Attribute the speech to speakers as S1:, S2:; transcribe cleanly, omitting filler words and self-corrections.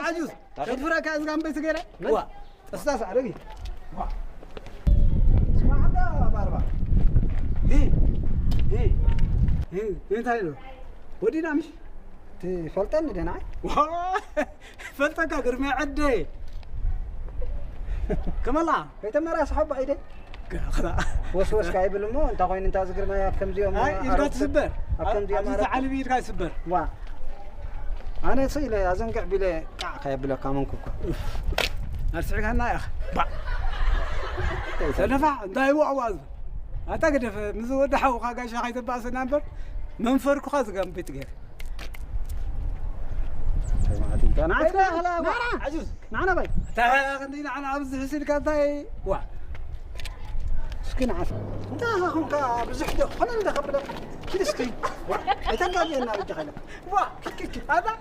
S1: عجوز تفرك أزغام بيت غيره وا أستاذ عربي وا اسمع هذا باربا هي انت هايلو ودينا مش تفلتني دنا فلتك قرمي عدي كمالا يتمرا صحاب عيدي خلا وسوس كايبل مو انت خوين انت ذكر ما كم ديوم يرجع تسبر كم ديوم ما تعال بيد كاي سبر وا انا صيله ازنقع بلا قع كايبل كمان كوكو ارسعك هنا يا اخ تدفع داي وعواز اعتقد مزو دحو خا شاي تباس نمبر من فرق خاص قام بيت غير انا عايز لا عجوز معنا باي تا خلينا على عبد حسين كانتاي وا سكين عاف انت اخوك بزحده خلينا ندخل كده سكين انت قاعد لنا بدخل وا هذا